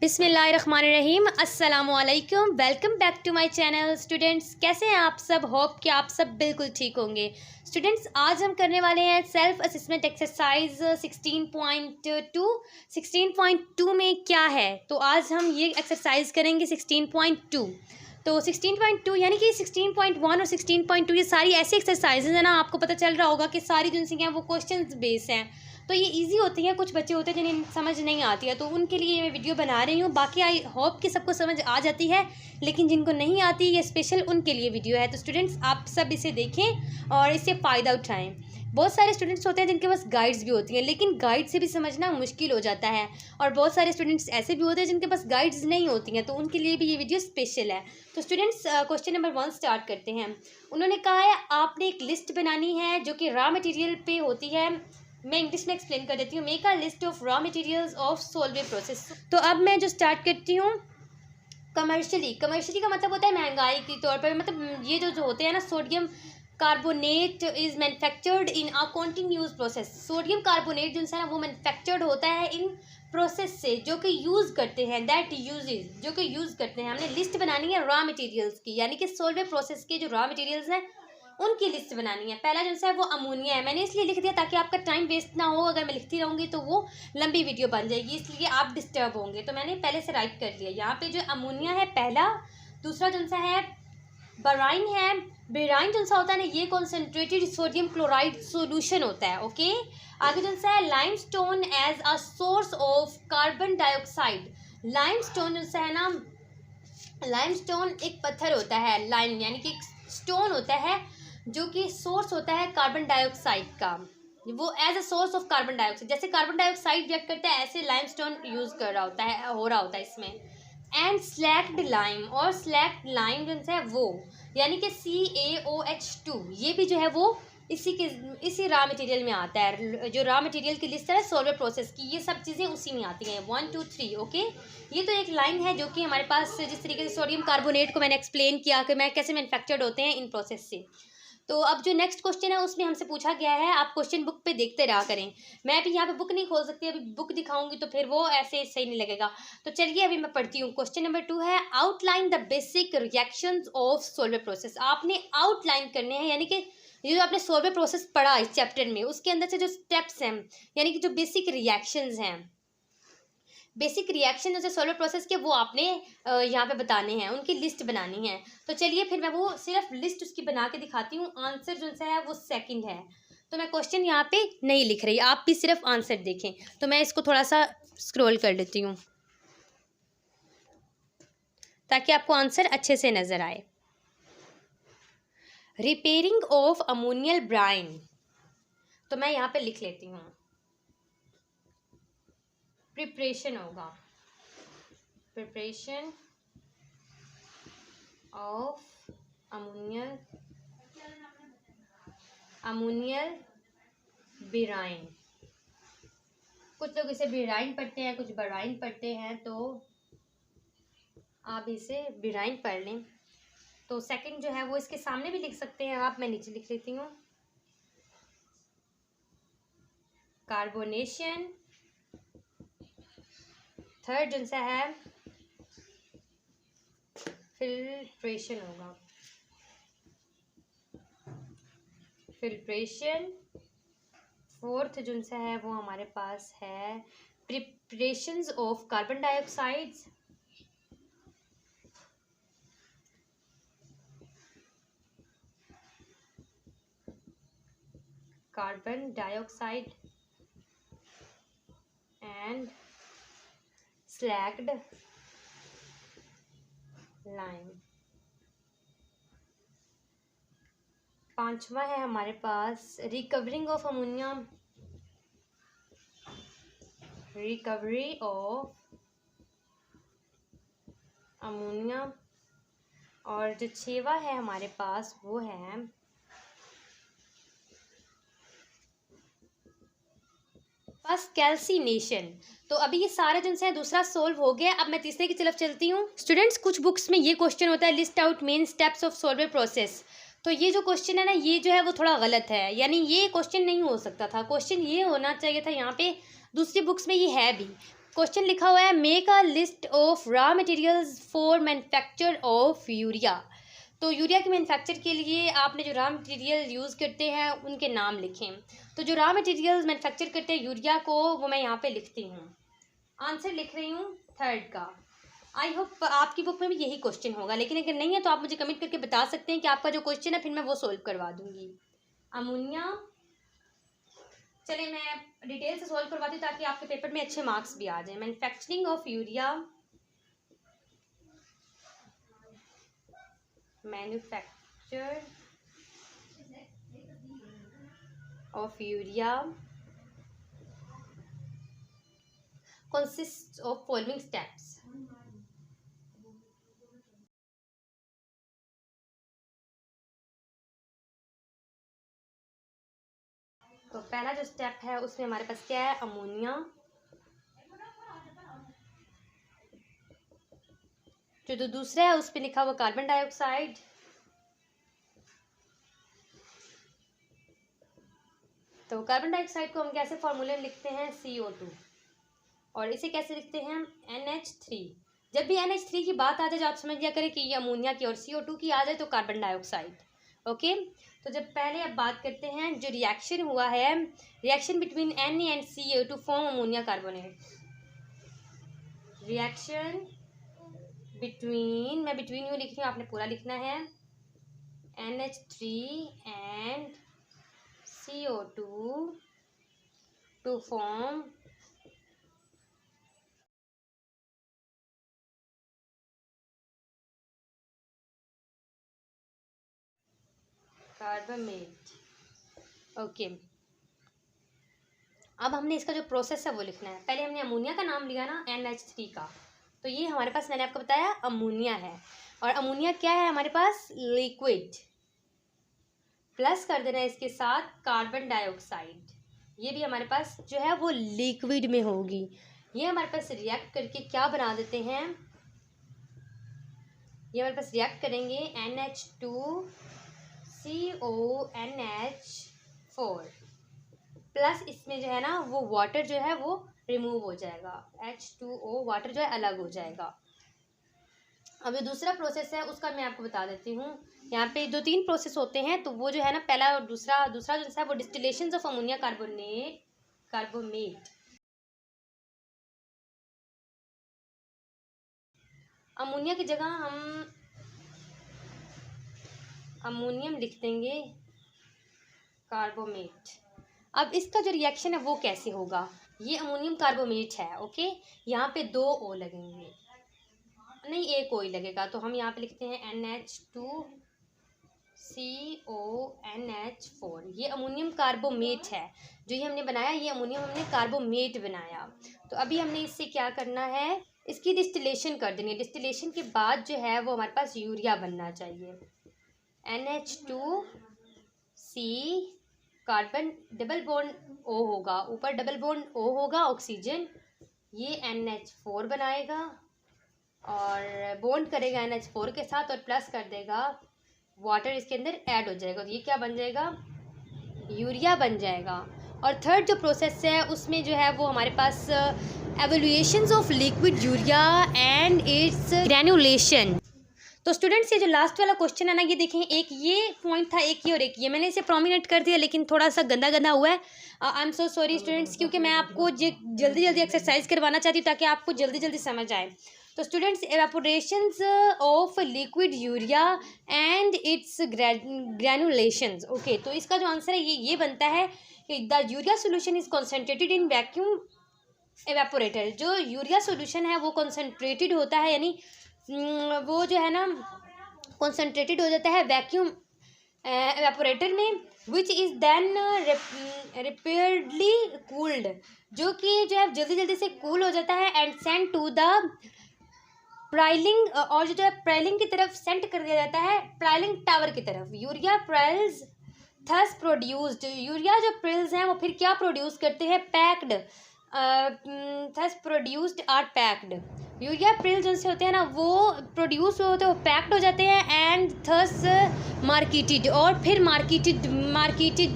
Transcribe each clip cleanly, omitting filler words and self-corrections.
बिस्मिल्लाहिर्रहमानिर्रहीम अस्सलामुअलैकुम। Welcome back to my channel. Students, कैसे हैं आप सब? होप कि आप सब बिल्कुल ठीक होंगे। स्टूडेंट्स, आज हम करने वाले हैं सेल्फ असेसमेंट एक्सरसाइज 16.2। 16.2 में क्या है, तो आज हम ये एक्सरसाइज करेंगे 16.2। तो 16.2 यानी कि 16.1 और 16.2 ये सारी ऐसी एक्सरसाइजेज हैं ना, आपको पता चल रहा होगा कि सारी जिनसी हैं वो क्वेश्चन बेस हैं, तो ये इजी होती है। कुछ बच्चे होते हैं जिन्हें समझ नहीं आती है, तो उनके लिए मैं वीडियो बना रही हूँ। बाकी आई होप कि सबको समझ आ जाती है, लेकिन जिनको नहीं आती ये स्पेशल उनके लिए वीडियो है। तो स्टूडेंट्स, आप सब इसे देखें और इससे फ़ायदा उठाएं। बहुत सारे स्टूडेंट्स होते हैं जिनके पास गाइड्स भी होती हैं, लेकिन गाइड से भी समझना मुश्किल हो जाता है। और बहुत सारे स्टूडेंट्स ऐसे भी होते हैं जिनके पास गाइड्स नहीं होती हैं, तो उनके लिए भी ये वीडियो स्पेशल है। तो स्टूडेंट्स, क्वेश्चन नंबर 1 स्टार्ट करते हैं। उन्होंने कहा है आपने एक लिस्ट बनानी है जो कि रॉ मटेरियल पे होती है। मैं इंग्लिश में एक्सप्लेन कर देती हूँ। Make a list of raw materials of Solvay process. तो अब मैं जो स्टार्ट करती हूँ, कमर्शियली का मतलब होता है महंगाई के तौर पर। मतलब ये जो होते हैं ना, sodium carbonate is manufactured in a continuous process. Sodium carbonate जो है ना वो मैन्युफैक्चर्ड होता है इन प्रोसेस से, जो कि यूज़ करते हैं, दैट यूजेज, जो कि यूज़ करते हैं। हमने लिस्ट बनानी है रॉ मटेरियल्स की, यानी कि सोलवे प्रोसेस के जो रॉ मटेरियल्स हैं उनकी लिस्ट बनानी है। पहला जो है वो अमोनिया है। मैंने इसलिए लिख दिया ताकि आपका टाइम वेस्ट ना हो। अगर मैं लिखती रहूँगी तो वो लंबी वीडियो बन जाएगी, इसलिए आप डिस्टर्ब होंगे, तो मैंने पहले से राइट कर लिया। यहाँ पे जो अमोनिया है पहला। दूसरा जो है बेराइन है। बेराइन जो होता है ना, ये कॉन्सेंट्रेटेड सोडियम क्लोराइड सोल्यूशन होता है। ओके, आगे जो है limestone as a source of carbon dioxide. Limestone जो है ना, लाइमस्टोन एक पत्थर होता है, लाइम यानी कि एक स्टोन होता है जो कि सोर्स होता है कार्बन डाइऑक्साइड का। वो as a source of carbon dioxide, जैसे कार्बन डाइऑक्साइड रिएक्ट करता है ऐसे लाइमस्टोन यूज कर रहा होता है, हो रहा होता है इसमें। एंड स्लैक्ड लाइम, और स्लैक्ड लाइम जो है वो यानी कि CaOH2, ये भी जो है वो इसी रॉ मटेरियल में आता है। जो रॉ मटेरियल की लिस्ट है सोलर प्रोसेस की, ये सब चीज़ें उसी में आती हैं। 1 2 3। ओके, ये तो एक लाइन है जो कि हमारे पास, जिस तरीके से सोडियम कार्बोनेट को मैंने एक्सप्लेन किया कि मैं कैसे मैन्युफैक्चर्ड होते हैं इन प्रोसेस से। तो अब जो नेक्स्ट क्वेश्चन है उसमें हमसे पूछा गया है, आप क्वेश्चन बुक पे देखते रहा करें। मैं भी यहाँ पे बुक नहीं खोल सकती, अभी बुक दिखाऊंगी तो फिर वो ऐसे सही नहीं लगेगा। तो चलिए अभी मैं पढ़ती हूँ। क्वेश्चन नंबर 2 है outline the basic reactions of solar process. आपने आउटलाइन करने हैं, यानी कि ये जो आपने सोलर प्रोसेस पढ़ा इस चैप्टर में, उसके अंदर से जो स्टेप्स हैं, यानी कि जो बेसिक रिएक्शंस हैं, बेसिक रिएक्शन जैसे सोलर प्रोसेस के, वो आपने यहाँ पे बताने हैं, उनकी लिस्ट बनानी है। तो चलिए फिर मैं वो सिर्फ लिस्ट उसकी बना के दिखाती हूँ। आंसर जो है वो सेकंड है। तो मैं क्वेश्चन यहाँ पे नहीं लिख रही, आप भी सिर्फ आंसर देखें। तो मैं इसको थोड़ा सा स्क्रॉल कर लेती हूँ ताकि आपको आंसर अच्छे से नज़र आए। रिपेयरिंग ऑफ अमोनियल ब्राइन, तो मैं यहाँ पे लिख लेती हूँ। प्रिपरेशन होगा, प्रिपरेशन ऑफ अमोनियल बेराइन। कुछ लोग इसे बेराइन पढ़ते हैं, कुछ बराइन पढ़ते हैं, तो आप इसे बेराइन पढ़ लें। तो सेकंड जो है वो इसके सामने भी लिख सकते हैं आप, मैं नीचे लिख लेती हूँ। कार्बोनेशन। थर्ड जो है फिल्ट्रेशन होगा, फिल्ट्रेशन। फोर्थ जो है वो हमारे पास है preparations of carbon dioxide. Carbon dioxide and slacked lime. पांचवा है हमारे पास recovering of ammonia, recovery of ammonia. और जो छेवा है हमारे पास वो है फर्स्ट कैल्सिनेशन। तो अभी ये सारा जो है दूसरा सोल्व हो गया। अब मैं तीसरे की तरफ चलती हूँ। स्टूडेंट्स, कुछ बुक्स में ये क्वेश्चन होता है list out main steps of Solvay process. तो ये जो क्वेश्चन है ना, ये जो है वो थोड़ा गलत है, यानी ये क्वेश्चन नहीं हो सकता था। क्वेश्चन ये होना चाहिए था यहाँ पे, दूसरी बुक्स में ये है भी, क्वेश्चन लिखा हुआ है make a list of raw materials for manufacture of urea. तो यूरिया के मैन्युफैक्चर के लिए आपने जो रॉ मटेरियल यूज़ करते हैं उनके नाम लिखें। तो जो रॉ मटेरियल्स मैन्युफैक्चर करते हैं यूरिया को वो मैं यहाँ पे लिखती हूँ। आंसर लिख रही हूँ थर्ड का। आई होप आपकी बुक में भी यही क्वेश्चन होगा, लेकिन अगर नहीं है तो आप मुझे कमेंट करके बता सकते हैं कि आपका जो क्वेश्चन है, फिर मैं वो सोल्व करवा दूँगी। अमोनिया, चलिए मैं डिटेल से सॉल्व करवाती हूँ ताकि आपके पेपर में अच्छे मार्क्स भी आ जाएं। Manufacturing of urea, manufacture of urea consists of following steps। तो पहला जो स्टेप है उसमें हमारे पास क्या है, अमोनिया। जो दूसरा है उस पर लिखा हुआ कार्बन डाइऑक्साइड। तो कार्बन डाइऑक्साइड को हम कैसे फॉर्मूले लिखते हैं, CO2, और इसे कैसे लिखते हैं, NH3। जब भी NH3 की बात आ जाए, जो आप समझ लिया करें कि ये अमोनिया की और CO2 की आ जाए तो कार्बन डाइऑक्साइड। ओके, तो जब पहले अब बात करते हैं जो रिएक्शन हुआ है, reaction between Na and CO two form ammonia carbonate. Reaction between, मैं बिटवीन यू लिख रही हूँ, आपने पूरा लिखना है, NH3 and CO2 to form carbonate. Okay, अब हमने इसका जो प्रोसेस है वो लिखना है। पहले हमने अमोनिया का नाम लिया ना, NH3 का, तो ये हमारे पास, मैंने आपको बताया, अमोनिया है। और अमोनिया क्या है हमारे पास, लिक्विड। प्लस कर देना इसके साथ कार्बन डाइऑक्साइड, ये भी हमारे पास जो है वो लिक्विड में होगी। ये हमारे पास रिएक्ट करके क्या बना देते हैं, ये हमारे पास रिएक्ट करेंगे NH2CONH4 प्लस इसमें जो है ना वो वाटर जो है वो रिमूव हो जाएगा, H2O वाटर जो है अलग हो जाएगा। अब जो दूसरा प्रोसेस है उसका मैं आपको बता देती हूँ। यहाँ पे 2-3 प्रोसेस होते हैं, तो वो जो है ना, पहला और दूसरा जो है वो डिस्टिलेशन ऑफ अमोनिया कार्बोमेट। अमोनिया की जगह हम अमोनियम लिख देंगे कार्बोमेट। अब इसका जो रिएक्शन है वो कैसे होगा, ये अमोनियम कार्बोमेट है। ओके, यहाँ पे 2 O लगेंगे, नहीं 1 O ही लगेगा, तो हम यहाँ पे लिखते हैं NH2CONH4। ये अमोनियम कार्बोमेट है, जो ये हमने बनाया, ये अमोनियम हमने कार्बोमेट बनाया। तो अभी हमने इससे क्या करना है, इसकी डिस्टिलेशन कर देनी है। डिस्टिलेशन के बाद जो है वो हमारे पास यूरिया बनना चाहिए। NH2C, carbon double bond O होगा, ऊपर डबल बॉन्ड O होगा, ऑक्सीजन, ये NH4 बनाएगा और बॉन्ड करेगा NH4 के साथ और प्लस कर देगा, वाटर इसके अंदर ऐड हो जाएगा, तो ये क्या बन जाएगा, यूरिया बन जाएगा। और थर्ड जो प्रोसेस है उसमें जो है वो हमारे पास evolutions of liquid urea and its granulation. तो स्टूडेंट्स, ये जो लास्ट वाला क्वेश्चन है ना, ये देखें, एक ये पॉइंट था, एक ये और एक ये, मैंने इसे प्रोमिनेंट कर दिया लेकिन थोड़ा सा गंदा हुआ है। I am so sorry students, क्योंकि मैं आपको जल्दी एक्सरसाइज करवाना चाहती हूँ ताकि आपको जल्दी समझ आए। तो students, evaporations of liquid urea and its granulations. Okay, तो इसका जो आंसर है ये बनता है कि the urea solution is concentrated in vacuum evaporator. जो यूरिया सोल्यूशन है वो कॉन्सेंट्रेटेड होता है, यानी वो जो है ना कॉन्सेंट्रेटेड हो जाता है वैक्यूम एवापोरेटर में, विच इज़ देन रिपेयर्डली कूल्ड, जो कि जो है जल्दी से कूल हो जाता है, एंड सेंड टू द प्राइलिंग, और जो है प्राइलिंग की तरफ सेंड कर दिया जाता है, प्राइलिंग टावर की तरफ। Urea prills thus produced, urea जो प्रिल्स हैं वो फिर क्या प्रोड्यूस करते हैं, packed, thus produced are packed. Urea prill जो से होते हैं ना वो प्रोड्यूस होते हैं, वो पैक्ड हो जाते हैं, एंड थस मार्केटेड, और फिर मार्केटेड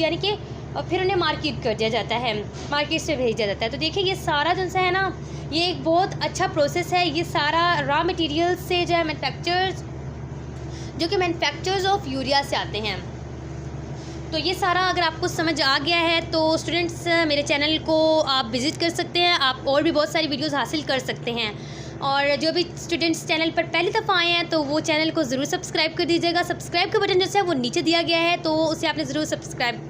यानी कि और फिर उन्हें मार्केट कर दिया जाता है, मार्केट से भेज दिया जाता है। तो देखिए ये सारा जो है ना, ये एक बहुत अच्छा प्रोसेस है। ये सारा रॉ मटेरियल से जो है मैन्युफैक्चरर्स, जो कि मैन्युफैक्चरर्स ऑफ यूरिया से आते हैं। तो ये सारा अगर आपको समझ आ गया है तो स्टूडेंट्स मेरे चैनल को आप विज़िट कर सकते हैं, आप और भी बहुत सारी वीडियोस हासिल कर सकते हैं। और जो भी स्टूडेंट्स चैनल पर पहली दफ़ा आए हैं तो वो चैनल को ज़रूर सब्सक्राइब कर दीजिएगा। सब्सक्राइब का बटन जैसे है वो नीचे दिया गया है, तो उसे आपने ज़रूर सब्सक्राइब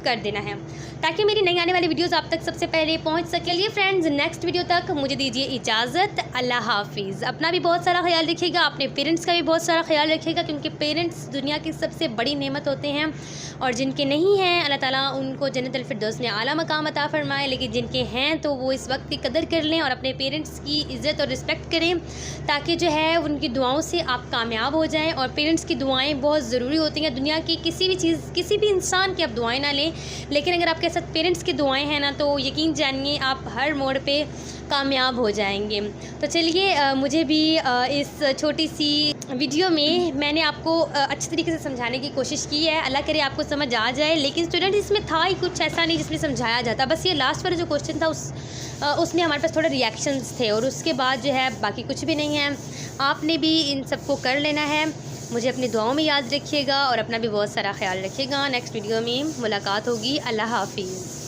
कर देना है ताकि मेरी नई आने वाली वीडियोस आप तक सबसे पहले पहुंच सके। चलिए फ्रेंड्स, नेक्स्ट वीडियो तक मुझे दीजिए इजाज़त। अल्लाह हाफिज़। अपना भी बहुत सारा ख्याल रखिएगा, अपने पेरेंट्स का भी बहुत सारा ख्याल रखिएगा, क्योंकि पेरेंट्स दुनिया की सबसे बड़ी नेमत होते हैं। और जिनके नहीं हैं अल्लाह ताला उनको जन्नतुल फिरदौस में आला मकाम अता फ़रमाए, लेकिन जिनके हैं तो वो इस वक्त की कदर कर लें और अपने पेरेंट्स की इज़्ज़त और रिस्पेक्ट करें, ताकि जो है उनकी दुआओं से आप कामयाब हो जाएं। और पेरेंट्स की दुआएं बहुत ज़रूरी होती हैं। दुनिया की किसी भी चीज़, किसी भी इंसान की आप दुआएं ना लें, लेकिन अगर आपके साथ पेरेंट्स की दुआएं हैं ना, तो यकीन जानिए आप हर मोड़ पे कामयाब हो जाएंगे। तो चलिए, मुझे भी इस छोटी सी वीडियो में मैंने आपको अच्छे तरीके से समझाने की कोशिश की है। अल्लाह करे आपको समझ आ जाए। लेकिन स्टूडेंट इसमें था ही कुछ ऐसा नहीं जिसमें समझाया जाता, बस ये लास्ट वाला जो क्वेश्चन था उसमें हमारे पास थोड़े रिएक्शंस थे, और उसके बाद जो है बाकी कुछ भी नहीं है। आपने भी इन सबको कर लेना है। मुझे अपनी दुआओं में याद रखिएगा और अपना भी बहुत सारा ख्याल रखिएगा। नेक्स्ट वीडियो में मुलाकात होगी। अल्लाह हाफिज़।